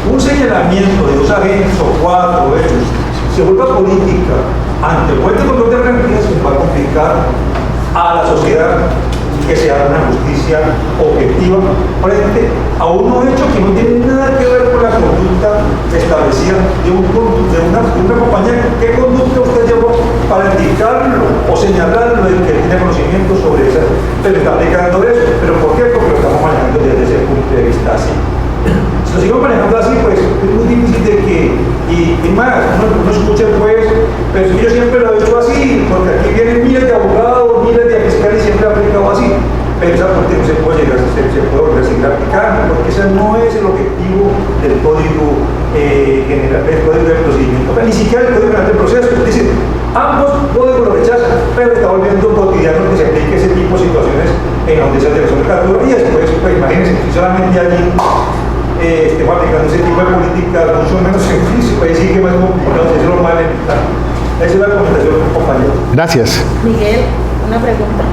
un señalamiento de dos agentes o cuatro hechos se vuelva política ante el juez de control de garantías, se va a complicar a la sociedad que se haga una justicia objetiva frente a unos hechos que no tienen nada que ver con la conducta establecida de una compañía. ¿Qué conducta usted llevó para indicarlo o señalarlo de que tiene conocimiento sobre eso? Pero está aplicando eso. ¿Pero por qué? Porque lo estamos manejando desde ese punto de vista así. Si lo seguimos manejando así, pues es muy difícil de que, y más, uno escucha pues, pero yo siempre lo he hecho así, porque aquí vienen miles de abogados, miles de fiscales y siempre ha aplicado así, pero esa parte no se puede llegar, se puede volver a seguir aplicando, porque ese no es el objetivo del Código General, del Código de Procedimiento, ni siquiera el Código General del Proceso. Es decir, ambos códigos lo rechazan, pero está volviendo cotidiano que se aplique ese tipo de situaciones en la audiencia de captura, y después, pues imagínense, si solamente allí estemos aplicando ese tipo de política mucho menos sencillo, pues sí que más complicado, eso es lo más elemental. Esa es la recomendación, compañero. Gracias. Miguel, una pregunta.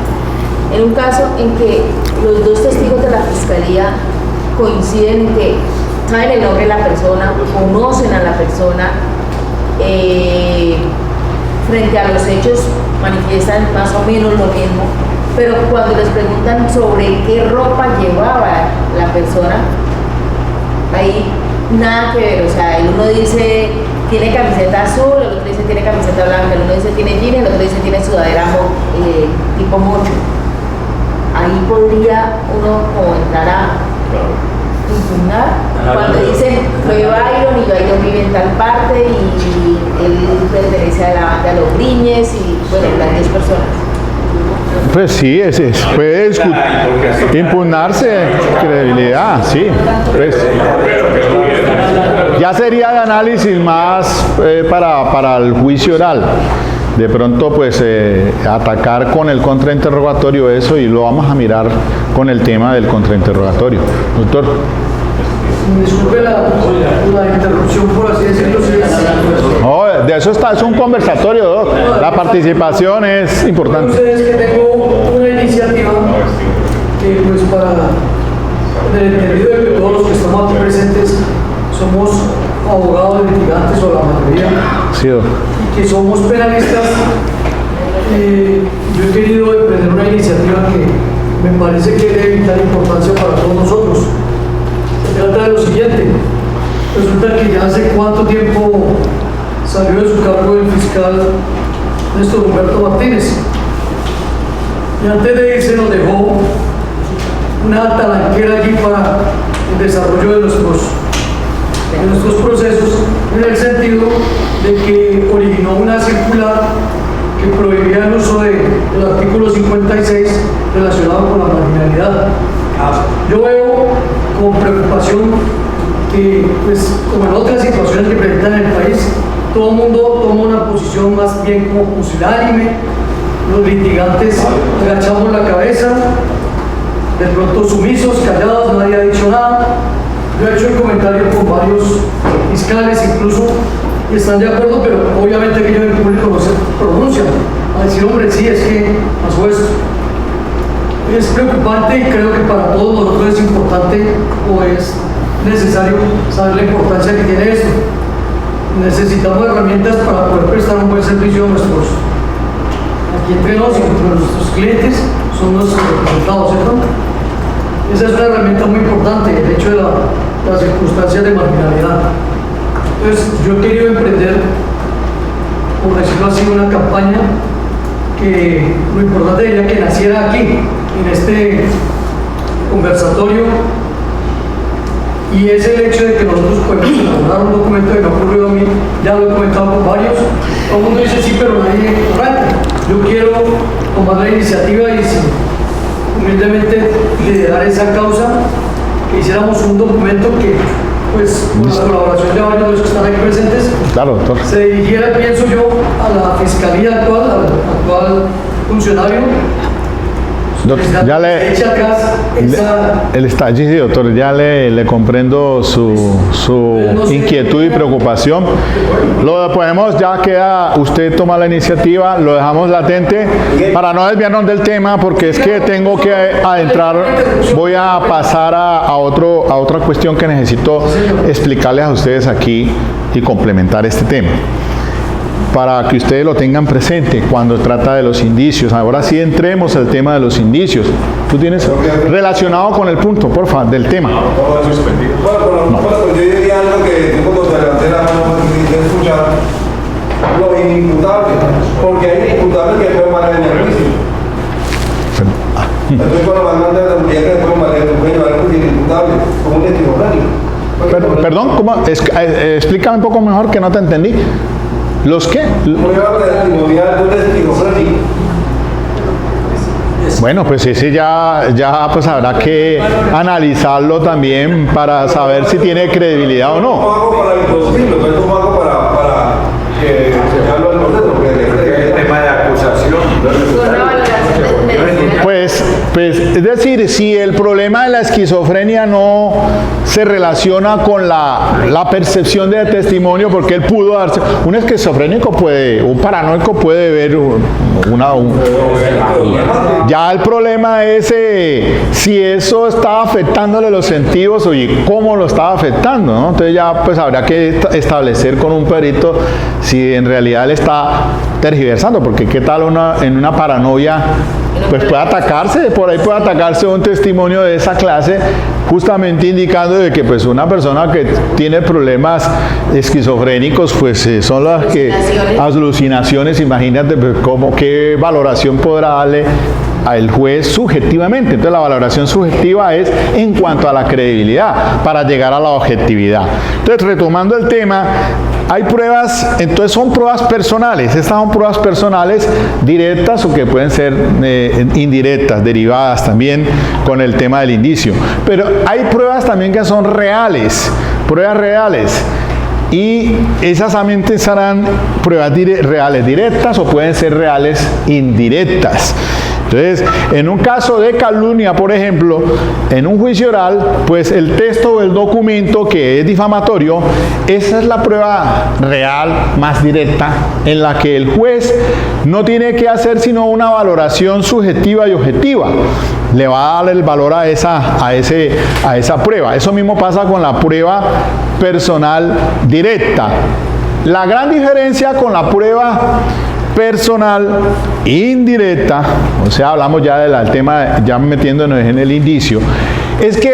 En un caso en que los dos testigos de la fiscalía coinciden en que saben el nombre de la persona, conocen a la persona, frente a los hechos manifiestan más o menos lo mismo, pero cuando les preguntan sobre qué ropa llevaba la persona, ahí nada que ver. O sea, el uno dice tiene camiseta azul, el otro dice tiene camiseta blanca, el uno dice tiene jeans, el otro dice tiene sudadera tipo mocho. Ahí podría uno como entrar a impugnar cuando dicen fue Byron y Byron vive en tal parte y él pertenece a la banda de los Briñes y bueno, las 10 personas. Pues sí, puede impugnarse credibilidad, sí. Pues, ya sería de análisis más para el juicio oral. De pronto, pues, atacar con el contrainterrogatorio eso, y lo vamos a mirar con el tema del contrainterrogatorio. Doctor. Disculpe la interrupción, por así decirlo. No, de eso es un conversatorio, Doc. La participación es importante. Ustedes que tengo una iniciativa que pues para el entendido de que todos los que estamos aquí presentes somos abogados litigantes o la mayoría, Sí, Doc. y que somos penalistas, yo he querido emprender una iniciativa que me parece que es de vital importancia para todos nosotros. Se trata de lo siguiente: resulta que ya hace cuánto tiempo salió de su cargo el fiscal Néstor Humberto Martínez, y antes de irse nos dejó una talanquera allí para el desarrollo de nuestros procesos, en el sentido de que originó una circular que prohibía el uso del artículo 56 relacionado con la marginalidad. Yo veo con preocupación que, pues, como en otras situaciones que presentan en el país, todo el mundo toma una posición más bien como pusilánime, los litigantes agachamos la cabeza, de pronto sumisos, callados, nadie ha dicho nada. Yo he hecho el comentario con varios fiscales incluso, y están de acuerdo, pero obviamente que ellos en público no se pronuncian a decir, hombre, sí, es que pasó esto. Es preocupante y creo que para todos nosotros es importante o es necesario saber la importancia que tiene esto. Necesitamos herramientas para poder prestar un buen servicio a nuestros, aquí entre nosotros, nuestros clientes son nuestros representados, ¿cierto? Esa es una herramienta muy importante, el hecho de las circunstancias de marginalidad. Entonces, yo he querido emprender, por decirlo así, una campaña que lo importante sería que naciera aquí, en este conversatorio, y es el hecho de que nosotros podemos elaborar un documento que me ha ocurrido a mí, ya lo he comentado con varios. Todo el mundo dice sí, pero nadie arranca. Yo quiero tomar la iniciativa y humildemente liderar esa causa, que hiciéramos un documento que, pues, con la colaboración de varios de los que están aquí presentes, Claro, doctor. se dirigiera, pienso yo, a la fiscalía actual, al actual funcionario. Ya le, Echa atrás esa, él está allí, sí, doctor, ya le comprendo su inquietud y preocupación. Lo podemos, ya queda, usted toma la iniciativa, lo dejamos latente para no desviarnos del tema, porque es que tengo que adentrar, voy a pasar a otra cuestión que necesito explicarles a ustedes aquí y complementar este tema, para que ustedes lo tengan presente cuando trata de los indicios. Ahora sí entremos al tema de los indicios. ¿Tú tienes relacionado con el punto, por favor, del tema? Bueno, yo diría algo que yo cuando te levanté la mano de escuchar los inimputables, porque hay inimputables que pueden manejar en el juicio. Entonces cuando mandan de la mujer que pueden llevar el juicio inimputable como un testigo. Perdón, ¿cómo? Explícame un poco mejor, que no te entendí. ¿Los qué? ¿Cómo llevar testimonial de un testigo frágil? Bueno, pues ese ya pues habrá que analizarlo también para saber si tiene credibilidad o no. ¿Cómo hago para introducirlo? ¿Cómo hago para que enseñarlo al proceso? Porque el tema de acusación. Con una valoración de Pues, es decir, si el problema de la esquizofrenia no se relaciona con la percepción de testimonio, porque él pudo darse, un esquizofrénico puede, un paranoico puede ver ya el problema es si eso está afectándole los sentidos, oye, cómo lo estaba afectando, ¿no? Entonces ya pues habrá que establecer con un perito si en realidad él está tergiversando, porque qué tal en una paranoia pues puede atacarse, por ahí puede atacarse un testimonio de esa clase, justamente indicando de que pues una persona que tiene problemas esquizofrénicos pues son las que alucinaciones, imagínate pues, qué valoración podrá darle al juez subjetivamente. Entonces la valoración subjetiva es en cuanto a la credibilidad para llegar a la objetividad. Entonces, retomando el tema, hay pruebas, entonces son pruebas personales. Estas son pruebas personales directas o que pueden ser indirectas, derivadas también con el tema del indicio. Pero hay pruebas también que son reales, pruebas reales. Y esas solamente serán pruebas reales directas o pueden ser reales indirectas. Entonces, en un caso de calumnia, por ejemplo, en un juicio oral, pues el texto o el documento que es difamatorio, esa es la prueba real, más directa, en la que el juez no tiene que hacer sino una valoración subjetiva y objetiva. Le va a dar el valor a esa prueba. Eso mismo pasa con la prueba personal directa. La gran diferencia con la prueba personal indirecta, o sea, hablamos ya del tema, ya metiéndonos en el indicio, es que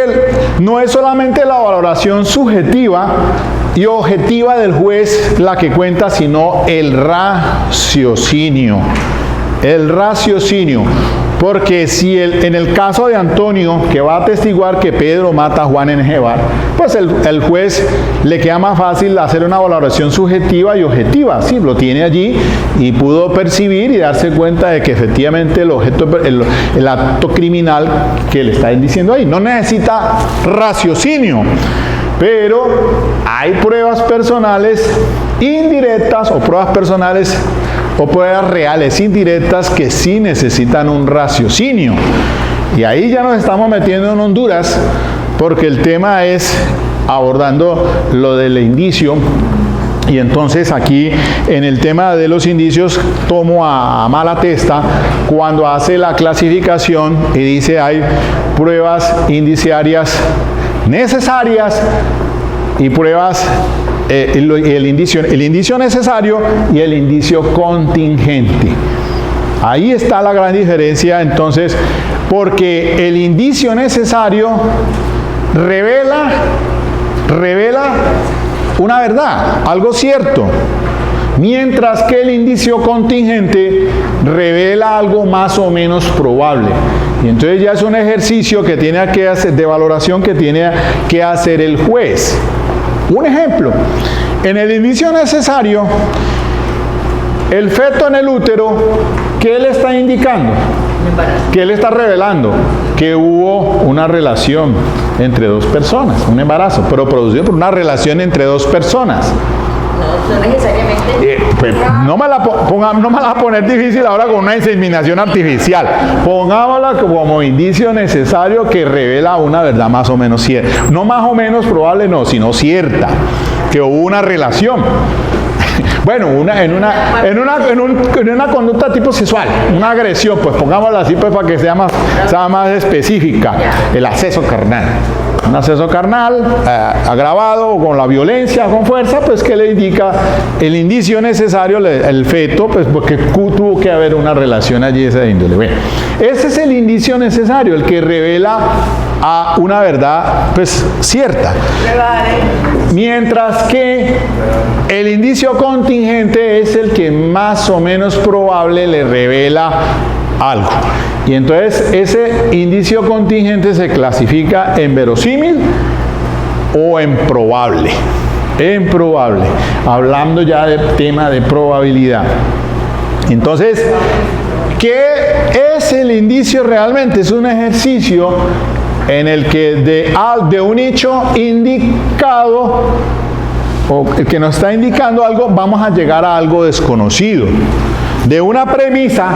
no es solamente la valoración subjetiva y objetiva del juez la que cuenta, sino el raciocinio. El raciocinio. Porque si en el caso de Antonio, que va a atestiguar que Pedro mata a Juan en Jebar, pues el juez le queda más fácil hacer una valoración subjetiva y objetiva. Sí, lo tiene allí y pudo percibir y darse cuenta de que efectivamente el acto criminal que le está diciendo ahí no necesita raciocinio. Pero hay pruebas personales indirectas o pruebas personales o pruebas reales indirectas que sí necesitan un raciocinio. Y ahí ya nos estamos metiendo en Honduras, porque el tema es abordando lo del indicio. Y entonces aquí en el tema de los indicios tomo a Malatesta cuando hace la clasificación y dice hay pruebas indiciarias necesarias y pruebas el indicio necesario y el indicio contingente. Ahí está la gran diferencia entonces, porque el indicio necesario revela una verdad, algo cierto, mientras que el indicio contingente revela algo más o menos probable. Y entonces ya es un ejercicio que tiene que hacer, de valoración que tiene que hacer el juez. Un ejemplo, en el indicio necesario, el feto en el útero, ¿qué le está indicando? ¿Qué le está revelando? Que hubo una relación entre dos personas, un embarazo, pero producido por una relación entre dos personas. No necesariamente. Pues no me la va a poner difícil ahora con una inseminación artificial. Pongámosla como indicio necesario que revela una verdad más o menos cierta. No más o menos probable, no, sino cierta. Que hubo una relación. Bueno, en una conducta tipo sexual, una agresión, pues pongámosla así pues para que sea más específica. El acceso carnal. Un acceso carnal agravado con la violencia, con fuerza, pues que le indica el indicio necesario, el feto, pues porque tuvo que haber una relación allí esa índole. Bueno, ese es el indicio necesario, el que revela a una verdad pues cierta. Mientras que el indicio contingente es el que más o menos probable le revela algo. Y entonces ese indicio contingente se clasifica en verosímil o en probable. En probable, hablando ya del tema de probabilidad. Entonces, ¿qué es el indicio realmente? Es un ejercicio en el que de un hecho indicado o que nos está indicando algo, vamos a llegar a algo desconocido. De una premisa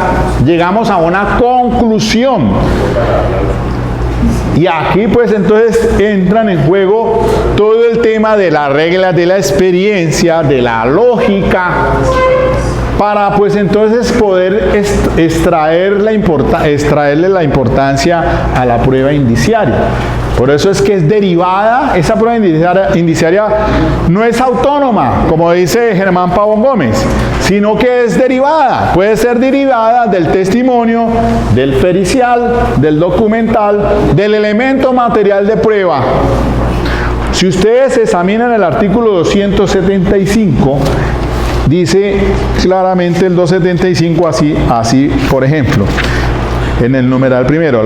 llegamos a una conclusión. Y aquí pues entonces entran en juego todo el tema de las reglas de la experiencia, de la lógica, para pues entonces poder extraerle la importancia a la prueba indiciaria. Por eso es que es derivada, esa prueba indiciaria no es autónoma, como dice Germán Pavón Gómez, sino que es derivada, puede ser derivada del testimonio, del pericial, del documental, del elemento material de prueba. Si ustedes examinan el artículo 275, dice claramente el 275 así, por ejemplo, en el numeral primero,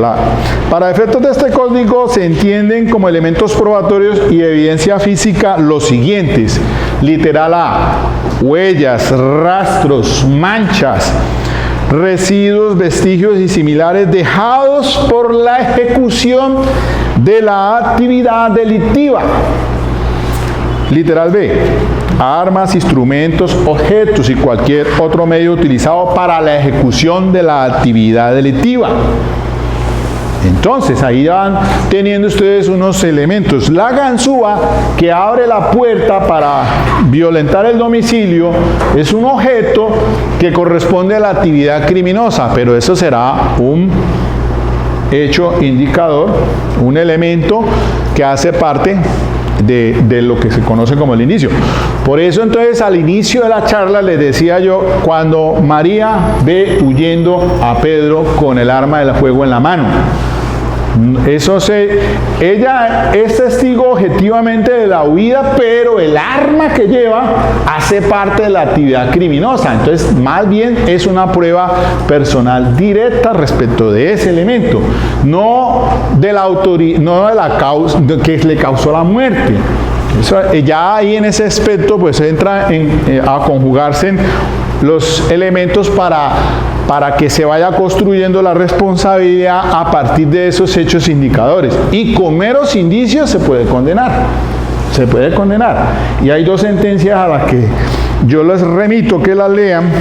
para efectos de este código se entienden como elementos probatorios y evidencia física los siguientes. Literal A: huellas, rastros, manchas, residuos, vestigios y similares dejados por la ejecución de la actividad delictiva. Literal B: armas, instrumentos, objetos y cualquier otro medio utilizado para la ejecución de la actividad delictiva. Entonces, ahí van teniendo ustedes unos elementos. La ganzúa que abre la puerta para violentar el domicilio es un objeto que corresponde a la actividad criminosa, pero eso será un hecho indicador, un elemento que hace parte de lo que se conoce como el inicio. Por eso entonces al inicio de la charla les decía yo, cuando María ve huyendo a Pedro con el arma de fuego en la mano, ella es testigo objetivamente de la huida, pero el arma que lleva hace parte de la actividad criminosa. Entonces, más bien es una prueba personal directa respecto de ese elemento, no de la autoridad, no de la causa que le causó la muerte. Eso, ya ahí en ese aspecto pues entra a conjugarse los elementos para que se vaya construyendo la responsabilidad a partir de esos hechos indicadores. Y con meros indicios se puede condenar. Se puede condenar. Y hay dos sentencias a las que yo les remito que las lean,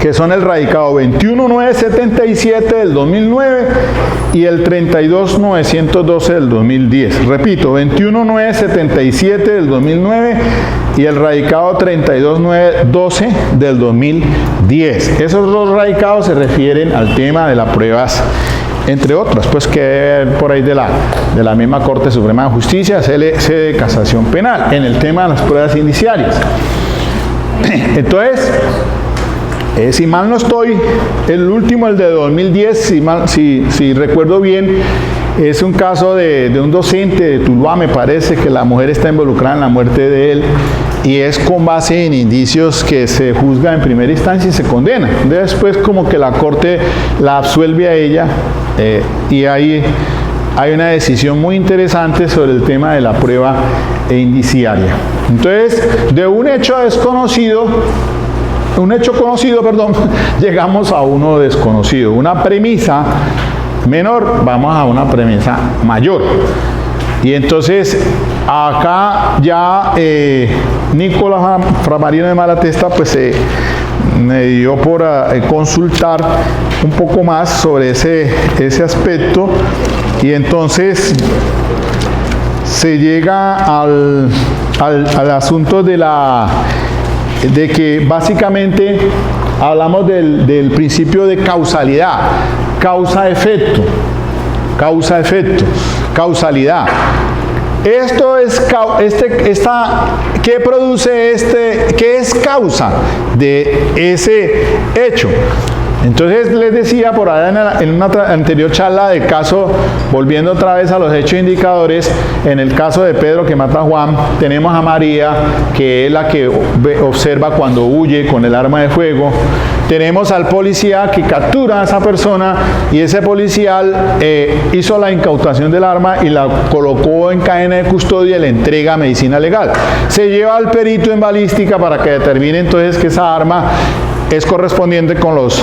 que son el radicado 21977 del 2009 y el 32912 del 2010. Repito, 21977 del 2009 y el radicado 32912 del 2010. Esos dos radicados se refieren al tema de las pruebas, entre otras, pues que por ahí de la misma Corte Suprema de Justicia, sede de casación penal, en el tema de las pruebas indiciarias. Entonces, si mal no estoy, el último, el de 2010, si recuerdo bien, es un caso de un docente de Tuluá, me parece, que la mujer está involucrada en la muerte de él, y es con base en indicios que se juzga en primera instancia y se condena. Después como que la Corte la absuelve a ella, y ahí hay una decisión muy interesante sobre el tema de la prueba indiciaria. Entonces, de un hecho conocido, llegamos a uno desconocido. Una premisa menor, vamos a una premisa mayor. Y entonces, acá ya Nicolás Framarino de Malatesta, pues me dio por consultar un poco más sobre ese aspecto, y entonces se llega al asunto de que básicamente hablamos del principio de causalidad, causa-efecto, causalidad. Esto es ¿qué produce qué es causa de ese hecho? Entonces les decía por allá en una anterior charla del caso, volviendo otra vez a los hechos indicadores, en el caso de Pedro que mata a Juan, tenemos a María, que es la que observa cuando huye con el arma de fuego. Tenemos al policía que captura a esa persona, y ese policial hizo la incautación del arma y la colocó en cadena de custodia y le entrega medicina legal. Se lleva al perito en balística para que determine entonces que esa arma es correspondiente con los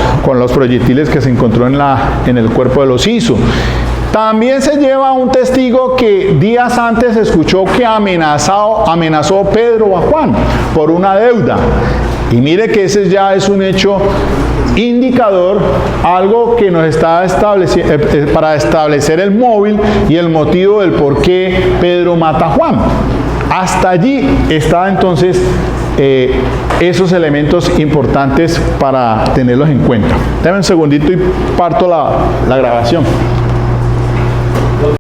proyectiles que se encontró en el cuerpo del occiso. También se lleva a un testigo que días antes escuchó que amenazó Pedro a Juan por una deuda. Y mire que ese ya es un hecho indicador, algo que nos está para establecer el móvil y el motivo del por qué Pedro mata a Juan. Hasta allí está entonces esos elementos importantes para tenerlos en cuenta. Dame un segundito y parto la grabación.